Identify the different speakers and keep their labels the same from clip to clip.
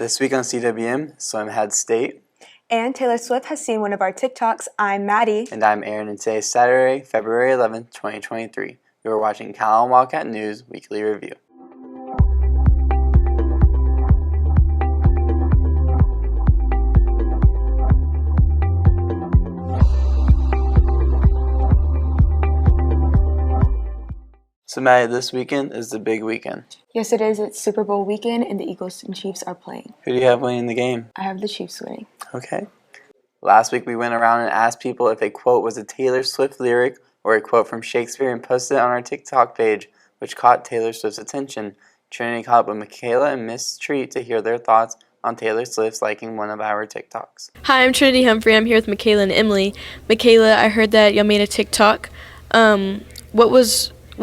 Speaker 1: This week on CWM, Swim had state.
Speaker 2: And Taylor Swift has seen one of our TikToks. I'm Maddie.
Speaker 1: And I'm Aaron, and today is Saturday, February 11th, 2023. You are watching Calallen Wildcat News Weekly Review. So Maddie, this weekend is the big weekend.
Speaker 2: Yes, it is. It's Super Bowl weekend, and the Eagles and Chiefs are playing.
Speaker 1: Who do you have winning the game?
Speaker 2: I have the Chiefs winning.
Speaker 1: Okay. Last week we went around and asked people if a quote was a Taylor Swift lyric or a quote from Shakespeare and posted it on our TikTok page, which caught Taylor Swift's attention. Trinity caught up with Michaela and Miss Treat to hear their thoughts on Taylor Swift's liking one of our TikToks.
Speaker 3: Hi, I'm Trinity Humphrey. I'm here with Michaela and Emily. Michaela, I heard that y'all made a TikTok. What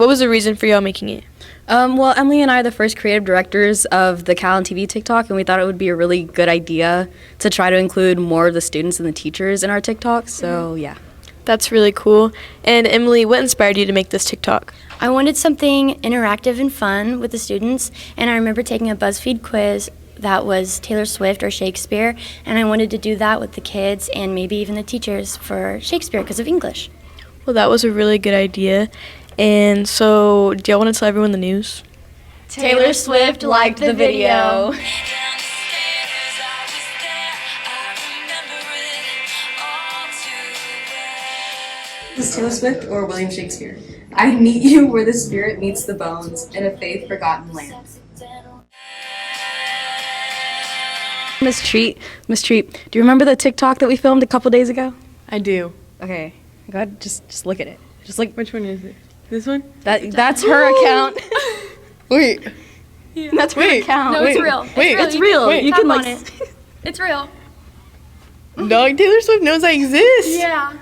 Speaker 3: was the reason for y'all making it?
Speaker 4: Well, Emily and I are the first creative directors of the Calallen TV TikTok, and we thought it would be a really good idea to try to include more of the students and the teachers in our TikTok, so yeah.
Speaker 3: That's really cool. And Emily, what inspired you to make this TikTok?
Speaker 5: I wanted something interactive and fun with the students, and I remember taking a BuzzFeed quiz that was Taylor Swift or Shakespeare, and I wanted to do that with the kids and maybe even the teachers for Shakespeare because of English.
Speaker 3: Well, that was a really good idea. And so, do y'all want to tell everyone the news?
Speaker 4: Taylor Swift liked the video.
Speaker 6: Is Taylor Swift or William Shakespeare? I'd meet you where the spirit meets the bones in a faith forgotten land.
Speaker 4: Miss Treat, do you remember the TikTok that we filmed a couple days ago?
Speaker 7: I do.
Speaker 4: Okay, go ahead, just look at it. Just like,
Speaker 7: Which one is it? This one?
Speaker 4: that's her account.
Speaker 7: Wait.
Speaker 4: Yeah. That's her account.
Speaker 5: No, it's real.
Speaker 4: It's real.
Speaker 5: You
Speaker 4: can
Speaker 5: can
Speaker 4: like.
Speaker 5: on it. It's real.
Speaker 7: Dog, Taylor Swift knows I exist.
Speaker 5: Yeah.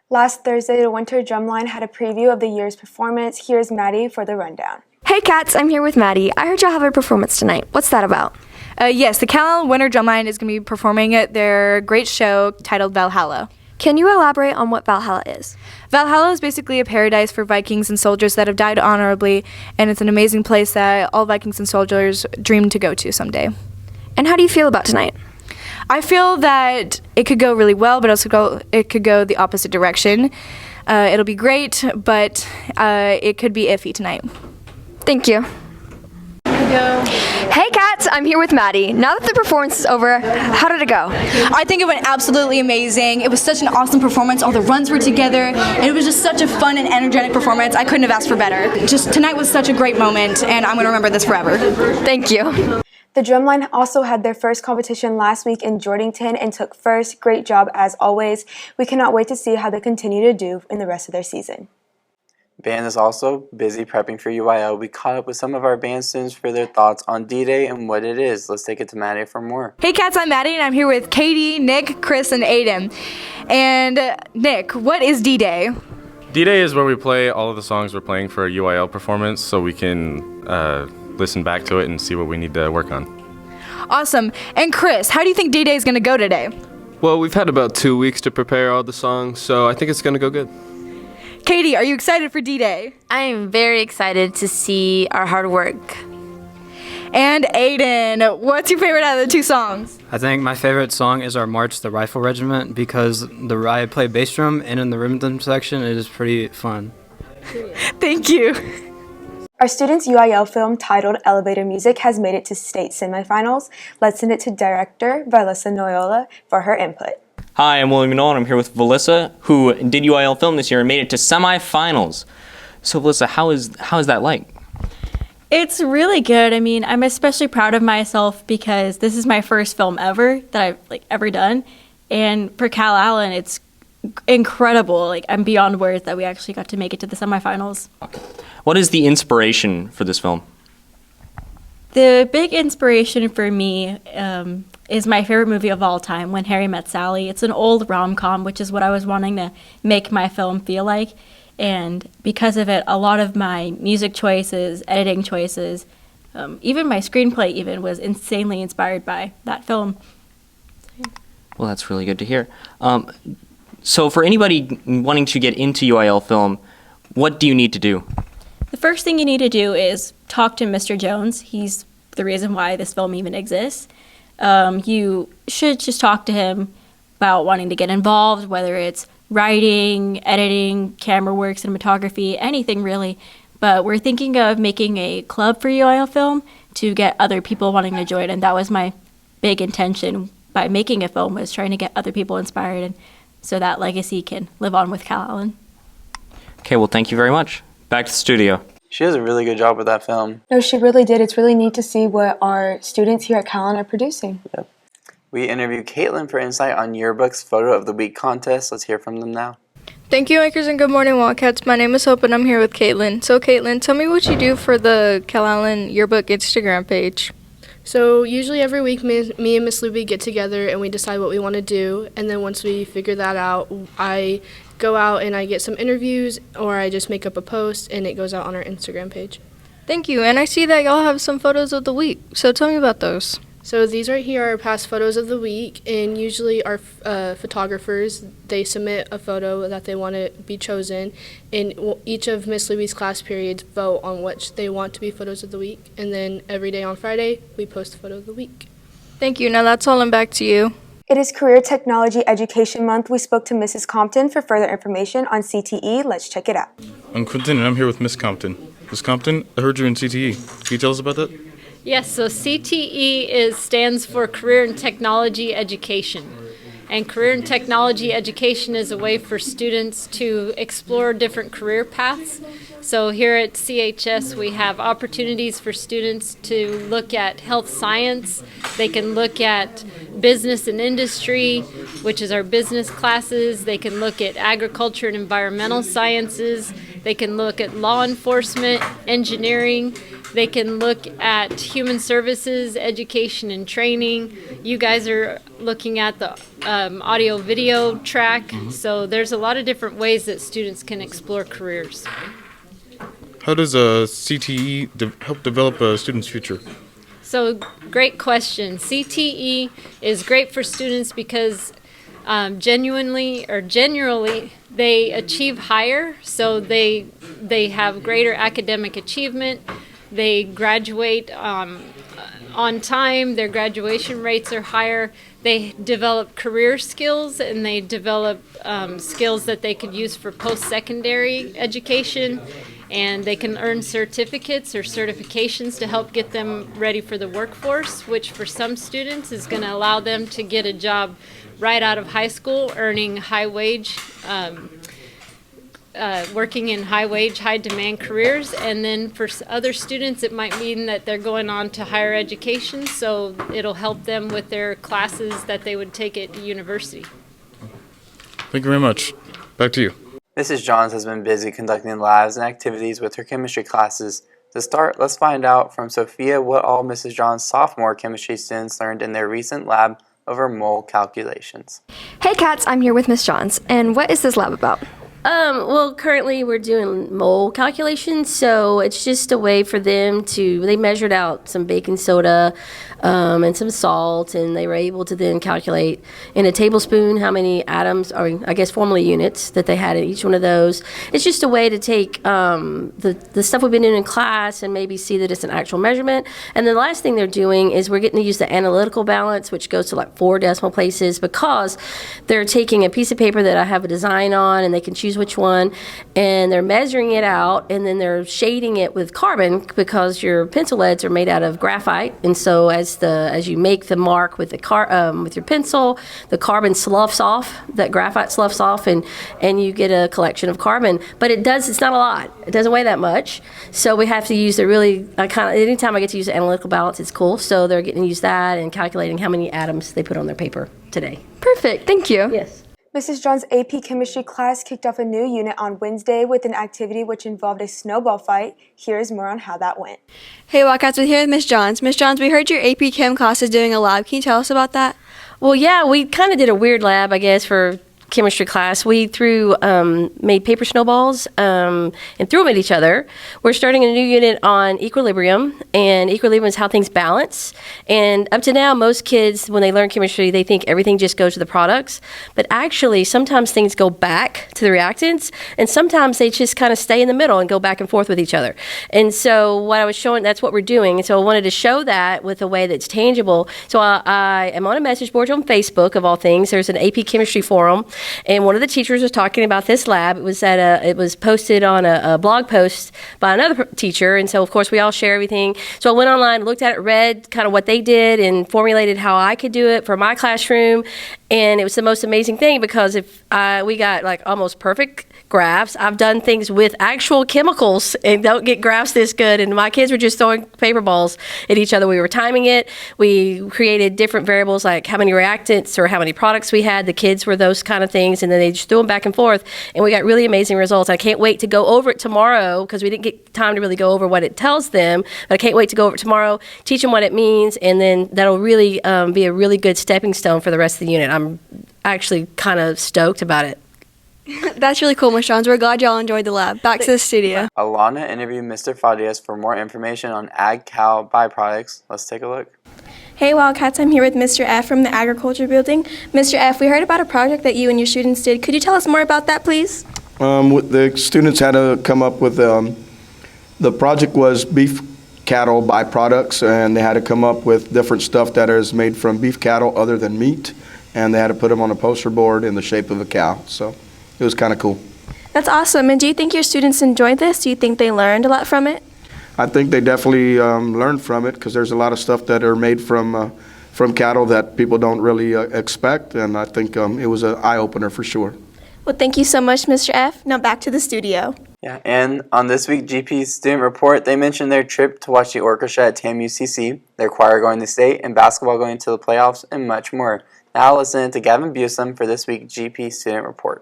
Speaker 2: Last Thursday, the Winter Drumline had a preview of the year's performance. Here's Maddie for the rundown.
Speaker 8: Hey cats, I'm here with Maddie. I heard y'all have a performance tonight. What's that about?
Speaker 9: Yes, the Calallen Winter Drumline is going to be performing their great show titled Valhalla.
Speaker 8: Can you elaborate on what Valhalla is?
Speaker 9: Valhalla is basically a paradise for Vikings and soldiers that have died honorably, and it's an amazing place that all Vikings and soldiers dream to go to someday.
Speaker 8: And how do you feel about tonight?
Speaker 9: I feel that it could go really well, but also it could go the opposite direction. It'll be great, but it could be iffy tonight.
Speaker 8: Thank you. Hey cats, I'm here with Maddie. Now that the performance is over, how did it go?
Speaker 10: I think it went absolutely amazing. It was such an awesome performance. All the runs were together, and it was just such a fun and energetic performance. I couldn't have asked for better. Just tonight was such a great moment, and I'm going to remember this forever.
Speaker 8: Thank you.
Speaker 2: The Drumline also had their first competition last week in Jordanton and took first. Great job as always. We cannot wait to see how they continue to do in the rest of their season.
Speaker 1: Band is also busy prepping for UIL. We caught up with some of our band students for their thoughts on D-Day and what it is. Let's take it to Maddie for more.
Speaker 9: Hey cats, I'm Maddie, and I'm here with Katie, Nick, Chris, and Aiden. And Nick, what is D-Day?
Speaker 11: D-Day is where we play all of the songs we're playing for a UIL performance so we can listen back to it and see what we need to work on.
Speaker 9: Awesome. And Chris, how do you think D-Day is going to go today?
Speaker 12: Well, we've had about 2 weeks to prepare all the songs, so I think it's going to go good.
Speaker 9: Katie, are you excited for D-Day?
Speaker 13: I am very excited to see our hard work.
Speaker 9: And Aiden, what's your favorite out of the two songs?
Speaker 14: I think my favorite song is our March the Rifle Regiment because I play bass drum and in the rhythm section it is pretty fun.
Speaker 9: Thank you.
Speaker 2: Our students' UIL film titled Elevator Music has made it to state semifinals. Let's send it to director Valissa Noyola for her input.
Speaker 15: Hi, I'm William Nolan. I'm here with Valissa, who did UIL film this year and made it to semifinals. So Valissa, how is that like?
Speaker 16: It's really good. I mean, I'm especially proud of myself because this is my first film ever that I've ever done. And for Calallen, it's incredible. I'm beyond words that we actually got to make it to the semifinals.
Speaker 15: What is the inspiration for this film?
Speaker 16: The big inspiration for me is my favorite movie of all time, When Harry Met Sally. It's an old rom-com, which is what I was wanting to make my film feel like. And because of it, a lot of my music choices, editing choices, even my screenplay even was insanely inspired by that film.
Speaker 15: Well, that's really good to hear. So for anybody wanting to get into UIL film, what do you need to do?
Speaker 16: The first thing you need to do is talk to Mr. Jones. He's the reason why this film even exists. you should just talk to him about wanting to get involved, whether it's writing, editing, camera work, cinematography, anything really. But we're thinking of making a club for UIL film to get other people wanting to join, and that was my big intention by making a film, was trying to get other people inspired, and so that legacy can live on with Calallen.
Speaker 15: Okay, well, thank you very much. Back to the studio.
Speaker 1: She does a really good job with that film.
Speaker 2: No, she really did. It's really neat to see what our students here at Calallen are producing.
Speaker 1: Yep. We interviewed Caitlin for insight on Yearbook's Photo of the Week contest. Let's hear from them now.
Speaker 3: Thank you, Makers, and good morning, Wildcats. My name is Hope, and I'm here with Caitlin. So, Caitlin, tell me what you do for the Calallen Yearbook Instagram page.
Speaker 7: So usually every week me and Miss Luby get together and we decide what we want to do, and then once we figure that out, I go out and I get some interviews, or I just make up a post and it goes out on our Instagram page.
Speaker 3: Thank you, and I see that y'all have some photos of the week, so tell me about those.
Speaker 7: So these right here are past photos of the week, and usually our photographers, they submit a photo that they want to be chosen, and each of Miss Luby's class periods vote on which they want to be photos of the week, and then every day on Friday, we post a photo of the week.
Speaker 3: Thank you. Now that's all, and back to you.
Speaker 2: It is Career Technology Education Month. We spoke to Mrs. Compton for further information on CTE. Let's check it out.
Speaker 17: I'm Quentin, and I'm here with Miss Compton. Miss Compton, I heard you're in CTE. Can you tell us about that?
Speaker 18: Yes, so CTE stands for Career and Technology Education. And Career and Technology Education is a way for students to explore different career paths. So here at CHS we have opportunities for students to look at health science. They can look at business and industry, which is our business classes. They can look at agriculture and environmental sciences. They can look at law enforcement, engineering. They can look at human services, education and training. You guys are looking at the audio-video track. So there's a lot of different ways that students can explore careers.
Speaker 17: How does CTE help develop a student's future?
Speaker 18: So great question. CTE is great for students because generally they achieve higher, so they have greater academic achievement. They graduate on time. Their graduation rates are higher. They develop career skills, and they develop skills that they could use for post-secondary education. And they can earn certificates or certifications to help get them ready for the workforce, which for some students is going to allow them to get a job right out of high school, earning high wage, working in high wage, high demand careers. And then for other students, it might mean that they're going on to higher education, so it'll help them with their classes that they would take at university.
Speaker 17: Thank you very much. Back to you.
Speaker 1: Mrs. Johns has been busy conducting labs and activities with her chemistry classes. To start, let's find out from Sophia what all Mrs. Johns' sophomore chemistry students learned in their recent lab over mole calculations.
Speaker 8: Hey cats, I'm here with Miss Johns, and what is this lab about?
Speaker 13: Well, currently we're doing mole calculations, so it's just a way for them to, they measured out some baking soda and some salt, and they were able to then calculate in a tablespoon how many atoms, or I guess formerly units, that they had in each one of those. It's just a way to take the stuff we've been doing in class and maybe see that it's an actual measurement. And the last thing they're doing is we're getting to use the analytical balance, which goes to like 4 decimal places, because they're taking a piece of paper that I have a design on, and they can choose which one, and they're measuring it out, and then they're shading it with carbon, because your pencil leads are made out of graphite, and so as you make the mark with the with your pencil, the carbon sloughs off, that graphite sloughs off, and you get a collection of carbon. But it's not a lot. It doesn't weigh that much, so we have to use the really anytime I get to use the analytical balance, it's cool. So they're getting to use that and calculating how many atoms they put on their paper today.
Speaker 8: Perfect. Thank you.
Speaker 13: Yes.
Speaker 2: Mrs. John's AP Chemistry class kicked off a new unit on Wednesday with an activity which involved a snowball fight. Here's more on how that went.
Speaker 19: Hey Wildcats, we're here with Miss Johns. Miss Johns, we heard your AP Chem class is doing a lab. Can you tell us about that?
Speaker 13: Well, yeah, we kind of did a weird lab, I guess, for chemistry class, we made paper snowballs and threw them at each other. We're starting a new unit on equilibrium, and equilibrium is how things balance. And up to now, most kids, when they learn chemistry, they think everything just goes to the products. But actually, sometimes things go back to the reactants, and sometimes they just kind of stay in the middle and go back and forth with each other. And so what I was showing, that's what we're doing. And so I wanted to show that with a way that's tangible. So I am on a message board on Facebook, of all things. There's an AP chemistry forum. And one of the teachers was talking about this lab. It was posted on a blog post by another teacher, and so of course we all share everything. So I went online, looked at it, read kind of what they did, and formulated how I could do it for my classroom. And it was the most amazing thing, because we got like almost perfect graphs. I've done things with actual chemicals and don't get graphs this good, and my kids were just throwing paper balls at each other. We were timing it. We created different variables like how many reactants or how many products we had. The kids were those kind of things, and then they just threw them back and forth, and we got really amazing results. I can't wait to go over it tomorrow, because we didn't get time to really go over what it tells them, but I can't wait to go over it tomorrow, teach them what it means, and then that'll really be a really good stepping stone for the rest of the unit. I'm actually kind of stoked about it.
Speaker 19: That's really cool, Ms. Johns. We're glad y'all enjoyed the lab. Back to the studio.
Speaker 1: Alana interviewed Mr. Fadias for more information on ag-cal byproducts. Let's take a look.
Speaker 20: Hey Wildcats, I'm here with Mr. F from the Agriculture Building. Mr. F, we heard about a project that you and your students did. Could you tell us more about that, please?
Speaker 21: The students had to come up with, the project was beef cattle byproducts, and they had to come up with different stuff that is made from beef cattle other than meat, and they had to put them on a poster board in the shape of a cow. So it was kind of cool.
Speaker 20: That's awesome. And do you think your students enjoyed this? Do you think they learned a lot from it?
Speaker 21: I think they definitely learned from it, because there's a lot of stuff that are made from cattle that people don't really expect, and I think it was an eye-opener for sure.
Speaker 20: Well, thank you so much, Mr. F. Now back to the studio.
Speaker 1: Yeah, and on this week's GP Student Report, they mentioned their trip to watch the orchestra at TAMUCC, their choir going to state, and basketball going to the playoffs, and much more. Now listen to Gavin Busam for this week's GP Student Report.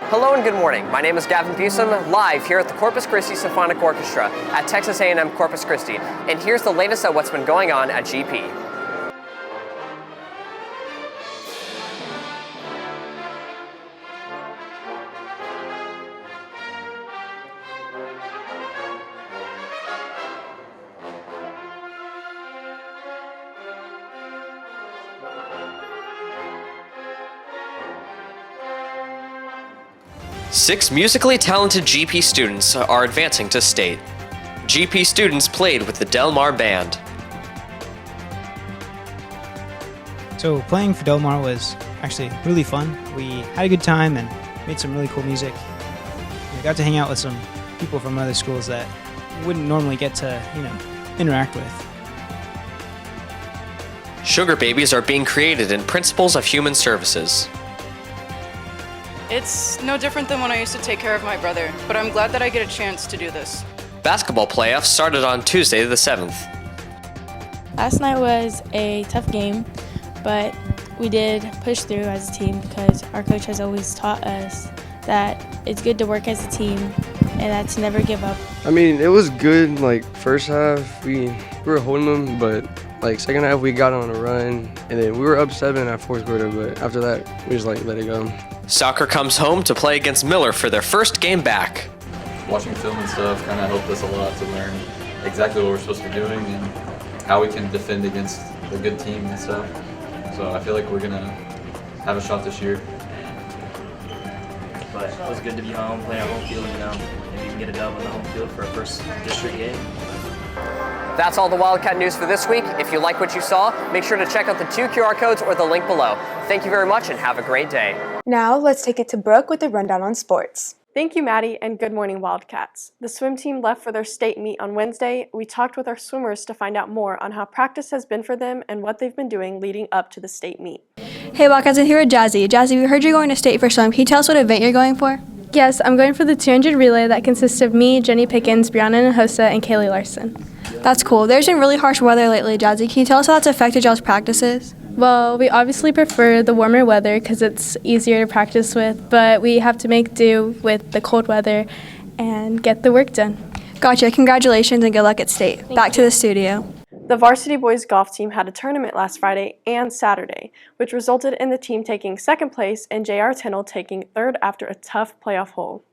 Speaker 22: Hello and good morning. My name is Gavin Busam, live here at the Corpus Christi Symphonic Orchestra at Texas A&M Corpus Christi. And here's the latest at what's been going on at GP.
Speaker 23: Six musically talented GP students are advancing to state. GP students played with the Del Mar Band.
Speaker 24: So playing for Del Mar was actually really fun. We had a good time and made some really cool music. We got to hang out with some people from other schools that we wouldn't normally get to, interact with.
Speaker 23: Sugar babies are being created in Principles of Human Services.
Speaker 25: It's no different than when I used to take care of my brother, but I'm glad that I get a chance to do this.
Speaker 23: Basketball playoffs started on Tuesday the 7th.
Speaker 26: Last night was a tough game, but we did push through as a team because our coach has always taught us that it's good to work as a team and that to never give up.
Speaker 27: I mean, it was good. First half, we were holding them, but second half we got on a run, and then we were up 7 at fourth quarter, but after that, we just let it go.
Speaker 23: Soccer comes home to play against Miller for their first game back.
Speaker 28: Watching film and stuff kind of helped us a lot to learn exactly what we're supposed to be doing and how we can defend against a good team and stuff. So I feel like we're gonna have a shot this year.
Speaker 29: But it was good to be home, play our home field, maybe we can get a dub on the home field for our first district game.
Speaker 22: That's all the Wildcat news for this week. If you like what you saw, make sure to check out the 2 QR codes or the link below. Thank you very much and have a great day.
Speaker 2: Now let's take it to Brooke with a rundown on sports.
Speaker 30: Thank you, Maddie, and good morning, Wildcats. The swim team left for their state meet on Wednesday. We talked with our swimmers to find out more on how practice has been for them and what they've been doing leading up to the state meet.
Speaker 19: Hey Wildcats, I'm here with Jazzy. Jazzy, we heard you're going to state for swim. Can you tell us what event you're going for?
Speaker 20: Yes, I'm going for the 200 relay that consists of me, Jenny Pickens, Brianna Nahosa, and Kaylee Larson.
Speaker 19: That's cool. There's been really harsh weather lately, Jazzy. Can you tell us how that's affected y'all's practices?
Speaker 20: Well, we obviously prefer the warmer weather because it's easier to practice with, but we have to make do with the cold weather and get the work done.
Speaker 19: Gotcha. Congratulations and good luck at state. Back to the studio.
Speaker 30: The varsity boys golf team had a tournament last Friday and Saturday, which resulted in the team taking second place and J.R. Tindall taking third after a tough playoff hole.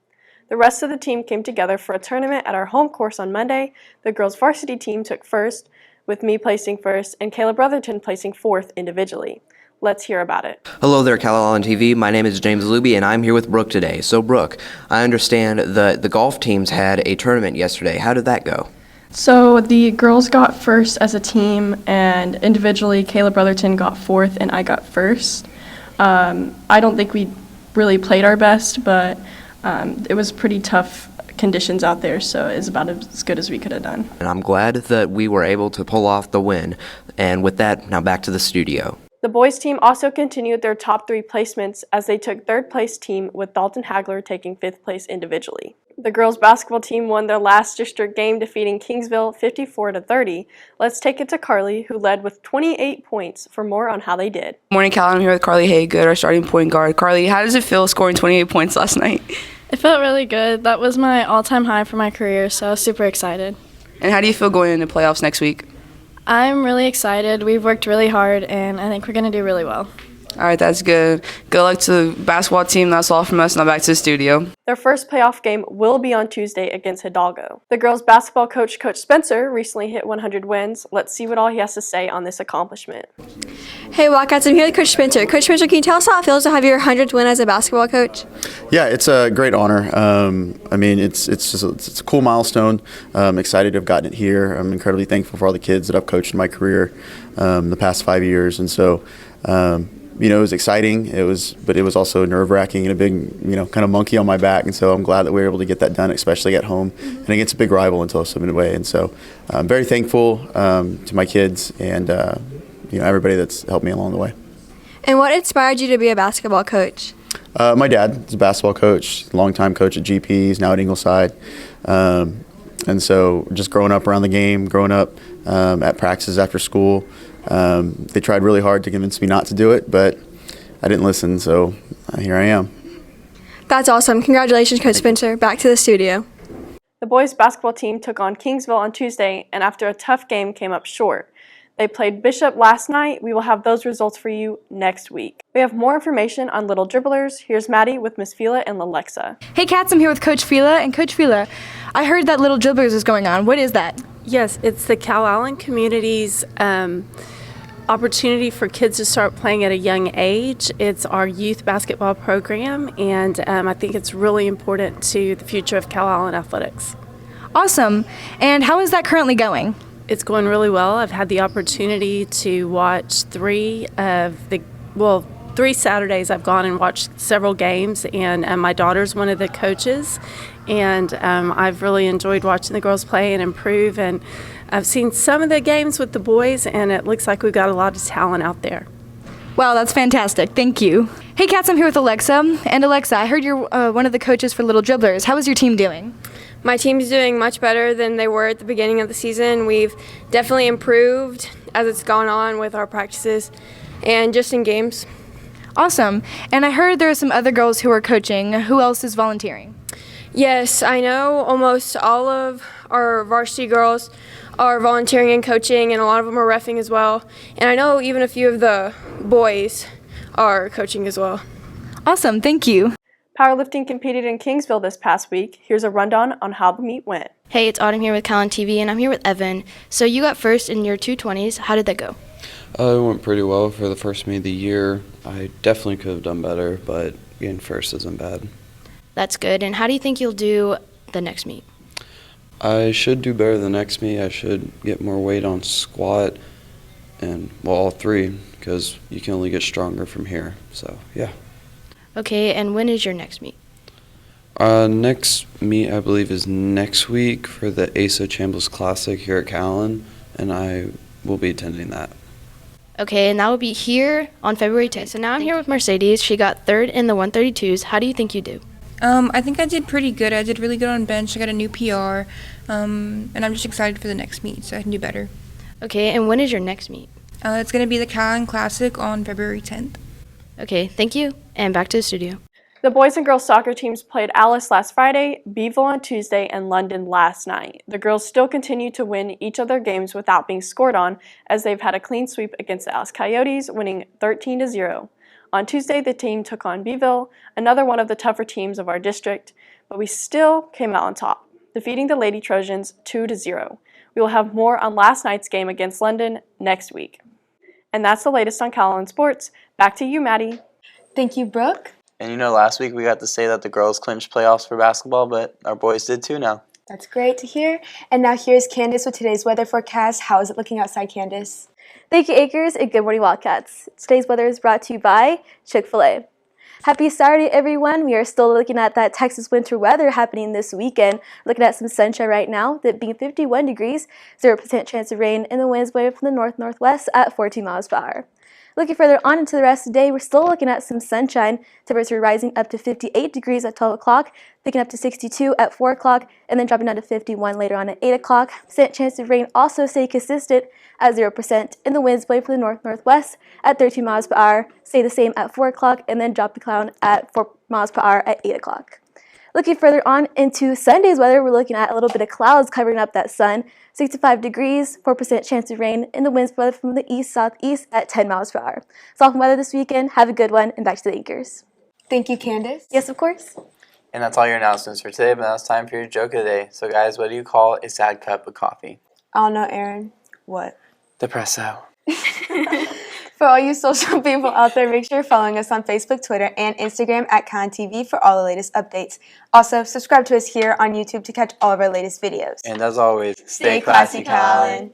Speaker 30: The rest of the team came together for a tournament at our home course on Monday. The girls varsity team took first, with me placing first and Kayla Brotherton placing fourth individually. Let's hear about it.
Speaker 4: Hello there, Calallen TV. My name is James Luby, and I'm here with Brooke today. So, Brooke, I understand that the golf teams had a tournament yesterday. How did that go?
Speaker 25: So the girls got first as a team, and individually Kayla Brotherton got fourth and I got first. I don't think we really played our best, but it was pretty tough conditions out there, so it's about as good as we could have done.
Speaker 4: And I'm glad that we were able to pull off the win. And with that, now back to the studio.
Speaker 30: The boys team also continued their top 3 placements as they took third place team, with Dalton Hagler taking 5th place individually. The girls basketball team won their last district game, defeating Kingsville 54-30. Let's take it to Carly, who led with 28 points, for more on how they did.
Speaker 5: Morning, Cal. I'm here with Carly Haygood, our starting point guard. Carly, how does it feel scoring 28 points last night?
Speaker 26: It felt really good. That was my all-time high for my career, so I was super excited.
Speaker 5: And how do you feel going into playoffs next week?
Speaker 26: I'm really excited. We've worked really hard, and I think we're going to do really well.
Speaker 5: All right, that's good. Good luck to the basketball team. That's all from us. Now back to the studio.
Speaker 30: Their first playoff game will be on Tuesday against Hidalgo. The girls basketball coach, Coach Spencer, recently hit 100 wins. Let's see what all he has to say on this accomplishment.
Speaker 19: Hey Wildcats, I'm here with Coach Spencer. Coach Spencer, can you tell us how it feels to have your 100th win as a basketball coach?
Speaker 6: Yeah, it's a great honor. I mean, it's a cool milestone. I'm excited to have gotten it here. I'm incredibly thankful for all the kids that I've coached in my career the past 5 years, and so. You know, it was exciting. But it was also nerve-wracking and a big, kind of monkey on my back. And so I'm glad that we were able to get that done, especially at home and against a big rival in Tulsa Midway. And so I'm very thankful to my kids and everybody that's helped me along the way.
Speaker 19: And what inspired you to be a basketball coach?
Speaker 6: My dad is a basketball coach, longtime coach at GP. He's now at Ingleside. And so just growing up around the game, growing up at practices after school. They tried really hard to convince me not to do it, but I didn't listen, so here I am.
Speaker 19: That's awesome. Congratulations, Coach Spencer. Back to the studio.
Speaker 30: The boys basketball team took on Kingsville on Tuesday, and after a tough game, came up short. They played Bishop last night. We will have those results for you next week. We have more information on Little Dribblers. Here's Maddie with Miss Fila and Alexa.
Speaker 9: Hey Cats, I'm here with Coach Fila. And Coach Fila, I heard that Little Dribblers is going on. What is that?
Speaker 10: Yes, it's the Calallen community's opportunity for kids to start playing at a young age. It's our youth basketball program, and I think it's really important to the future of Calallen athletics.
Speaker 9: Awesome. And how is that currently going?
Speaker 10: It's going really well. I've had the opportunity to watch 3 Saturdays I've gone and watched several games, and my daughter's one of the coaches, and I've really enjoyed watching the girls play and improve, and I've seen some of the games with the boys, and it looks like we've got a lot of talent out there.
Speaker 9: Wow, that's fantastic. Thank you. Hey Cats, I'm here with Alexa. And Alexa, I heard you're one of the coaches for Little Dribblers. How is your team doing?
Speaker 11: My team's doing much better than they were at the beginning of the season. We've definitely improved as it's gone on with our practices and just in games.
Speaker 9: Awesome. And I heard there are some other girls who are coaching. Who else is volunteering?
Speaker 11: Yes, I know almost all of our varsity girls are volunteering and coaching, and a lot of them are reffing as well. And I know even a few of the boys are coaching as well.
Speaker 9: Awesome. Thank you.
Speaker 30: Powerlifting competed in Kingsville this past week. Here's a rundown on how the meet went.
Speaker 12: Hey, it's Autumn here with Calallen TV, and I'm here with Evan. So you got first in your 220s. How did that go?
Speaker 14: It went pretty well for the first meet of the year. I definitely could have done better, but getting first isn't bad.
Speaker 12: That's good. And how do you think you'll do the next meet?
Speaker 14: I should do better the next meet. I should get more weight on squat and, all 3, because you can only get stronger from here. So, yeah.
Speaker 12: Okay, and when is your next meet?
Speaker 14: Next meet, I believe, is next week for the ASA Chambliss Classic here at Calallen, and I will be attending that.
Speaker 12: Okay, and that will be here on February 10th. So now I'm here with Mercedes. She got third in the 132s. How do you think you do?
Speaker 15: I think I did pretty good. I did really good on bench. I got a new PR, and I'm just excited for the next meet so I can do better.
Speaker 12: Okay, and when is your next meet?
Speaker 15: It's going to be the Calallen Classic on February 10th.
Speaker 12: Okay, thank you, and back to the studio.
Speaker 30: The boys and girls soccer teams played Alice last Friday, Beeville on Tuesday, and London last night. The girls still continue to win each of their games without being scored on, as they've had a clean sweep against the Alice Coyotes, winning 13-0. On Tuesday, the team took on Beeville, another one of the tougher teams of our district, but we still came out on top, defeating the Lady Trojans 2-0. We will have more on last night's game against London next week. And that's the latest on Calallen Sports. Back to you, Maddie.
Speaker 2: Thank you, Brooke.
Speaker 1: And you know, last week we got to say that the girls clinched playoffs for basketball, but our boys did too now.
Speaker 2: That's great to hear. And now here's Candace with today's weather forecast. How is it looking outside, Candace?
Speaker 3: Thank you, Acres, and good morning, Wildcats. Today's weather is brought to you by Chick-fil-A. Happy Saturday, everyone. We are still looking at that Texas winter weather happening this weekend. Looking at some sunshine right now, that being 51 degrees, 0% chance of rain, and the winds blowing from the north-northwest at 14 miles per hour. Looking further on into the rest of the day, we're still looking at some sunshine. Temperature rising up to 58 degrees at 12 o'clock, picking up to 62 at 4 o'clock, and then dropping down to 51 later on at 8 o'clock. Percent chance of rain also stay consistent at 0%, and the winds blowing from the north-northwest at 13 miles per hour, stay the same at 4 o'clock, and then drop down at 4 miles per hour at 8 o'clock. Looking further on into Sunday's weather, we're looking at a little bit of clouds covering up that sun, 65 degrees, 4% chance of rain, and the winds blowing from the east-southeast at 10 miles per hour. So all from weather this weekend. Have a good one, and back to the anchors.
Speaker 2: Thank you, Candace.
Speaker 3: Yes, of course.
Speaker 1: And that's all your announcements for today, but now it's time for your joke of the day. So guys, what do you call a sad cup of coffee?
Speaker 2: I don't know, Aaron. What?
Speaker 1: Depresso.
Speaker 2: For all you social people out there, make sure you're following us on Facebook, Twitter, and Instagram at CalallenTV for all the latest updates. Also, subscribe to us here on YouTube to catch all of our latest videos.
Speaker 1: And as always,
Speaker 2: Stay classy, Calallen.